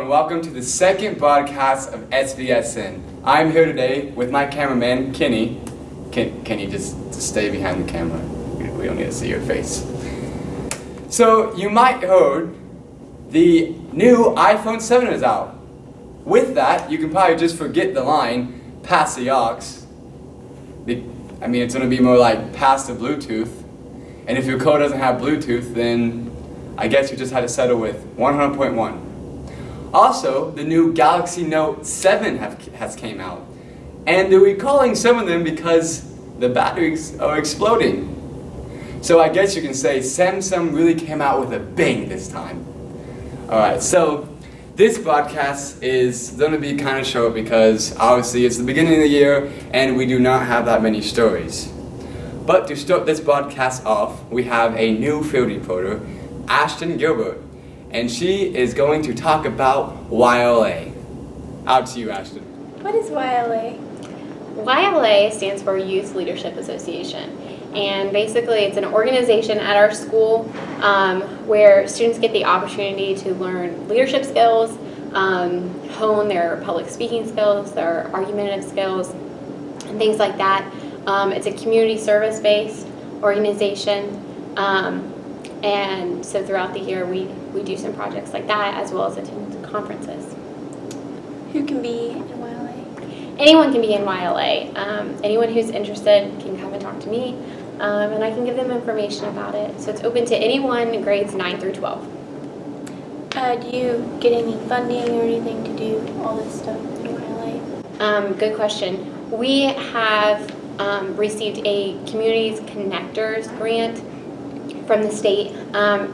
and welcome to the second broadcast of SVSN. I'm here today with my cameraman, Kenny. Kenny, just stay behind the camera. We don't need to see your face. So, you might heard the new iPhone 7 is out. With that, you can probably just forget the line, pass the aux. It's going to be more like pass the Bluetooth. And if your code doesn't have Bluetooth, then I guess you just had to settle with 100.1. Also, the new Galaxy Note 7 has came out. And they're recalling some of them because the batteries are exploding. So I guess you can say Samsung really came out with a bang this time. Alright, so this broadcast is going to be kind of short because obviously it's the beginning of the year and we do not have that many stories. But to start this broadcast off, we have a new field reporter, Ashton Gilbert, and she is going to talk about YLA. Out to you, Ashton. What is YLA? YLA stands for Youth Leadership Association, and basically it's an organization at our school where students get the opportunity to learn leadership skills, hone their public speaking skills, their argumentative skills, and things like that. It's a community service-based organization, and so throughout the year we do some projects like that as well as attend conferences. Who can be in YLA? Anyone can be in YLA. Anyone who's interested can come and talk to me, and I can give them information about it. So it's open to anyone in grades 9 through 12. Do you get any funding or anything to do all this stuff in YLA? Good question. We have received a Communities Connectors grant from the state.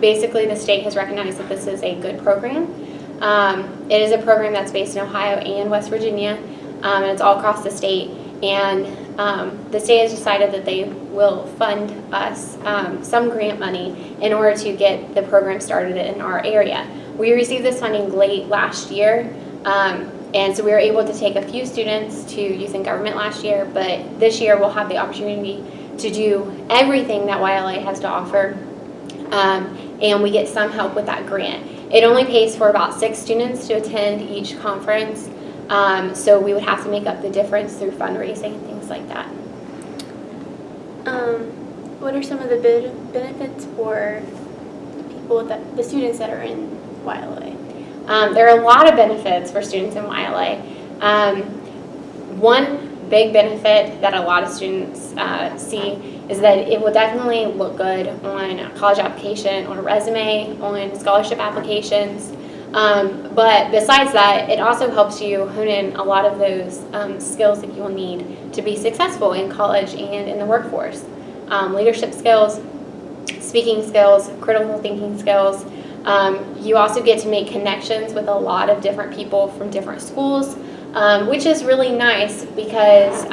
Basically, the state has recognized that this is a good program. It is a program that's based in Ohio and West Virginia, and it's all across the state. And the state has decided that they will fund us some grant money in order to get the program started in our area. We received this funding late last year, and so we were able to take a few students to Youth in Government last year, but this year we'll have the opportunity to do everything that YLA has to offer, and we get some help with that grant. It only pays for about 6 students to attend each conference, so we would have to make up the difference through fundraising and things like that. What are some of the benefits for the students that are in YLA? There are a lot of benefits for students in YLA. One big benefit that a lot of students see is that it will definitely look good on a college application, on a resume, on scholarship applications. But besides that, it also helps you hone in a lot of those skills that you will need to be successful in college and in the workforce. Leadership skills, speaking skills, critical thinking skills. You also get to make connections with a lot of different people from different schools, which is really nice because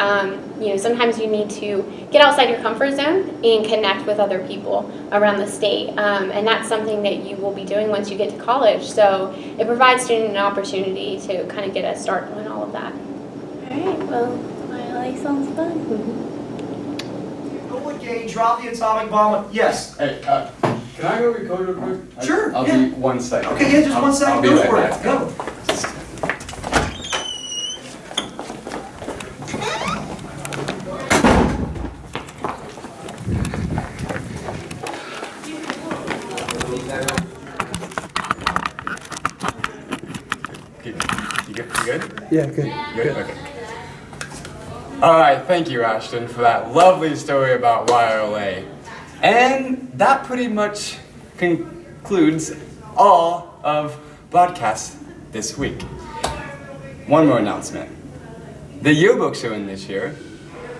sometimes you need to get outside your comfort zone and connect with other people around the state, and that's something that you will be doing once you get to college. So it provides students an opportunity to kind of get a start on all of that. All right, well, YLA sounds fun. Noah Gay dropped the atomic bomb. Yes. Hey, can I go record real quick? Sure, I'll yeah. be 1 second. Okay, yeah, just 1 second. I'll be Go right for back. it. Go. You good? Yeah, good. Good? Okay. Alright, thank you, Ashton, for that lovely story about YLA. And that pretty much concludes all of broadcasts this week. One more announcement. The yearbooks are in this year.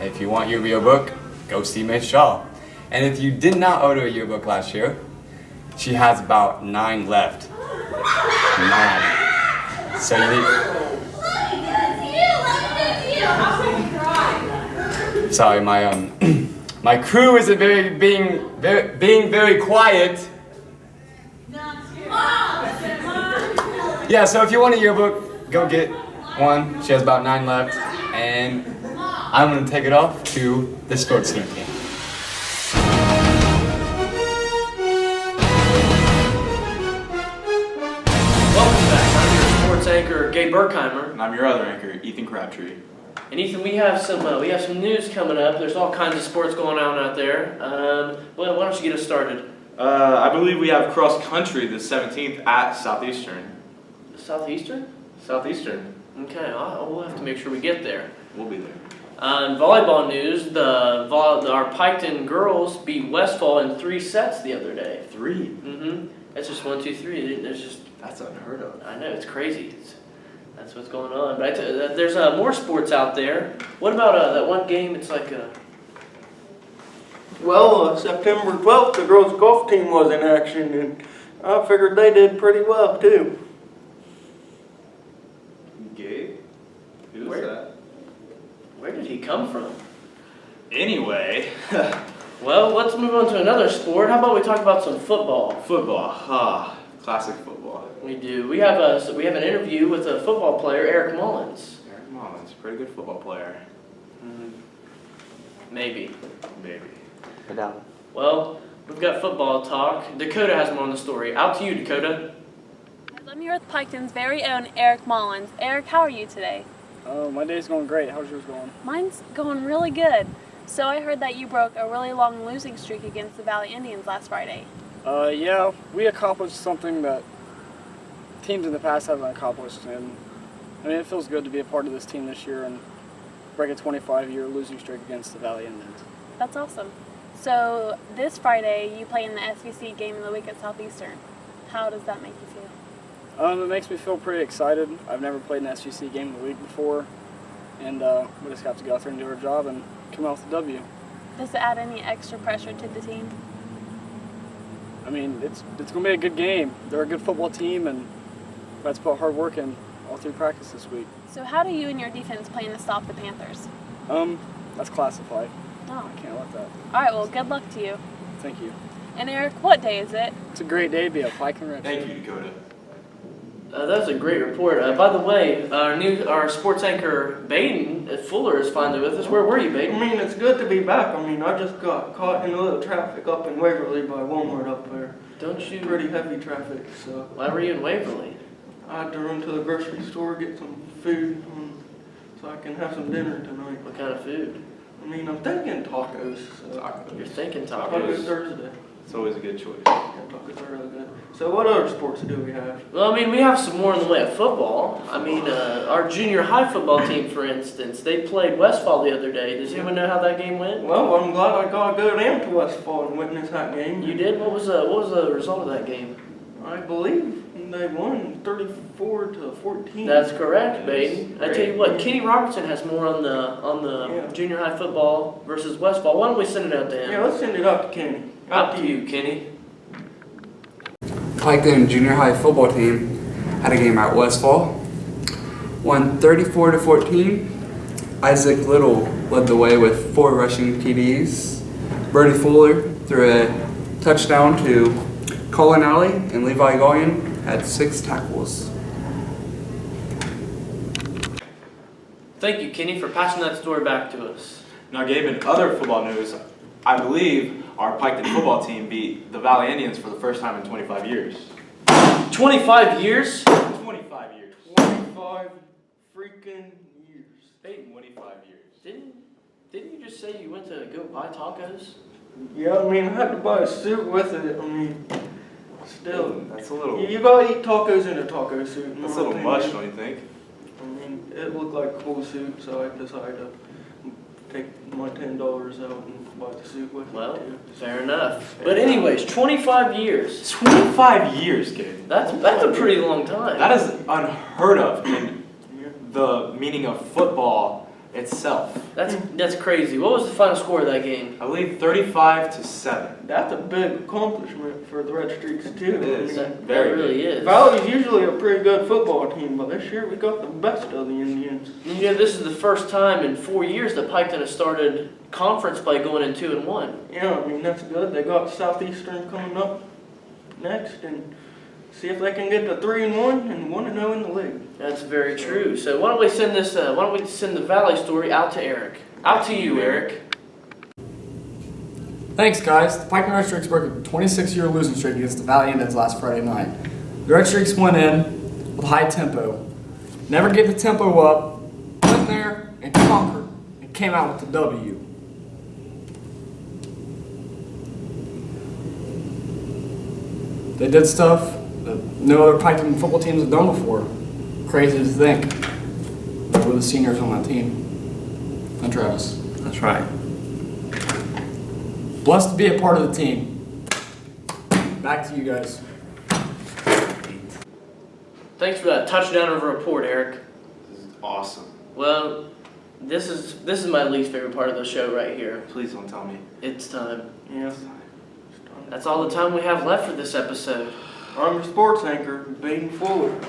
If you want your yearbook, go see Miss Shaw. And if you did not order a yearbook last year, she has about 9 left. 9. So you need... Sorry, my crew isn't being very quiet. Yeah, so if you want a yearbook, go get one. She has about 9 left, and I'm gonna take it off to the sports team. Welcome back. I'm your Jay Burkheimer. And I'm your other anchor, Ethan Crabtree. And Ethan, we have some news coming up. There's all kinds of sports going on out there. Well, why don't you get us started? I believe we have cross country the 17th at Southeastern. Southeastern? Southeastern. Okay, we'll have to make sure we get there. We'll be there. Volleyball news: our Piketon girls beat Westfall in 3 sets the other day. 3. That's just 1, 2, 3. That's unheard of. I know, it's crazy. That's what's going on. But there's more sports out there. What about that one game? It's like Well, September 12th, the girls' golf team was in action, and I figured they did pretty well, too. Gabe? Who's Where? that? where did he come from? Anyway, Well, let's move on to another sport. How about we talk about some football? football. Classic football. We do. We have an interview with a football player, Eric Mullins. Eric Mullins, pretty good football player. Maybe. Maybe. Well, we've got football talk. Dakota has more on the story. Out to you, Dakota. I'm here with Piketon's very own Eric Mullins. Eric, how are you today? My day's going great. How's yours going? Mine's going really good. So I heard that you broke a really long losing streak against the Valley Indians last Friday. Yeah, we accomplished something that teams in the past haven't accomplished, and I mean, it feels good to be a part of this team this year and break a 25-year losing streak against the Valley Indians. That's awesome. So this Friday, you play in the SVC game of the week at Southeastern. How does that make you feel? It makes me feel pretty excited. I've never played an SVC game of the week before, and we just have to go out there and do our job and come out with a W. Does it add any extra pressure to the team? I mean, it's going to be a good game. They're a good football team, and that's put hard work in all through practice this week. So how do you and your defense plan to stop the Panthers? That's classified. Oh. I can't let that. All right, well, good luck to you. Thank you. And Eric, what day is it? It's a great day to be a Pike and Red. Thank you, Dakota. That's a great report. By the way, our sports anchor Baden Fuller is finally with us. Where were you, I Baden? mean, it's good to be back. I mean, I just got caught in a little traffic up in Waverly by Walmart up there. Don't you? Pretty heavy traffic, so Why were you in Waverly? I had to run to the grocery store, get some food, so I can have some dinner tonight. What kind of food? I mean, I'm thinking tacos. So. You're thinking Taco tacos. Thursday. It's always a good choice. Yeah, tacos are really good. So what other sports do we have? Well, I mean, we have some more in the way of football. I mean, our junior high football team, for instance, they played Westfall the other day. Does anyone know how that game went? Well, I'm glad I got to go down to Westfall and witness that game. You did? What was the result of that game? I believe they won 34-14. That's correct, Yes. Baden. I tell you what, Kenny Robertson has more on the Yeah. junior high football versus Westfall. Why don't we send it out to him? Yeah, let's send it out to Kenny. Out to you, Kenny. Piketon junior high football team had a game at Westfall. Won 34-14. Isaac Little led the way with 4 rushing TDs. Brody Fuller threw a touchdown to Colin Alley, and Levi Goyen had 6 tackles. Thank you, Kenny, for passing that story back to us. Now, Gabe, in other football news, I believe our Piketon football team beat the Valley Indians for the first time in 25 years. 25 years? 25 years. 25 freaking years. Baden, 25 years. Didn't you just say you went to go buy tacos? Yeah, I mean, I had to buy a suit with it. I mean, still. That's a little. You gotta eat tacos in a taco suit. in That's a my little opinion. much, don't you think? I mean, it looked like a cool suit, so I decided to take my $10 out and buy the suit with Well, it too. fair enough. But anyways, 25 years. 25 years, Gabe. That's a pretty long time. That is unheard of in Yeah. the meaning of football itself. That's crazy. What was the final score of that game? I believe 35-7. That's a big accomplishment for the Red Streaks too. It is. I mean, That really is. Valley's usually a pretty good football team, but this year we got the best of the Indians. You know, this is the first time in 4 years that Piketon has started conference play going in 2-1. Yeah, I mean, that's good. They got Southeastern coming up next, and see if they can get to 3-1 and 1-0 in the league. That's very true. So why don't we send this? Why don't we send the Valley story out to Eric? Out to you, Eric. Thanks, guys. The Piketon Red Streaks broke a 26-year losing streak against the Valley Indians last Friday night. The Red Streaks went in with high tempo. never gave the tempo up, went there and conquered, and came out with the W. They did stuff that no other Piketon football teams have done before. Crazy to think. We're the seniors on that team. And Travis. That's right. Blessed to be a part of the team. Back to you guys. Thanks for that touchdown of a report, Eric. This is awesome. Well, this is my least favorite part of the show right here. Please don't tell me. It's time. Yeah. That's all the time we have left for this episode. I'm your sports anchor, Baden Fuller.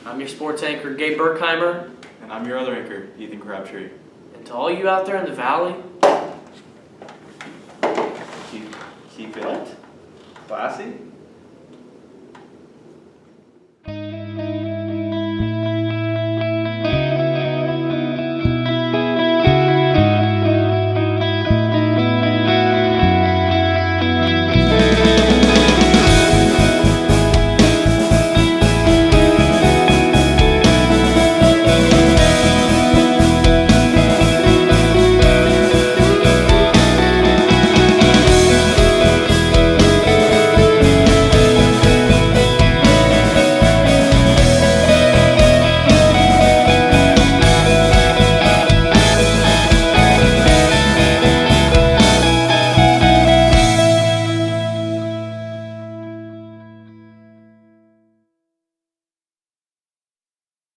I'm your sports anchor, Gabe Berkheimer. And I'm your other anchor, Ethan Crabtree. And to all you out there in the valley, Keep it classy.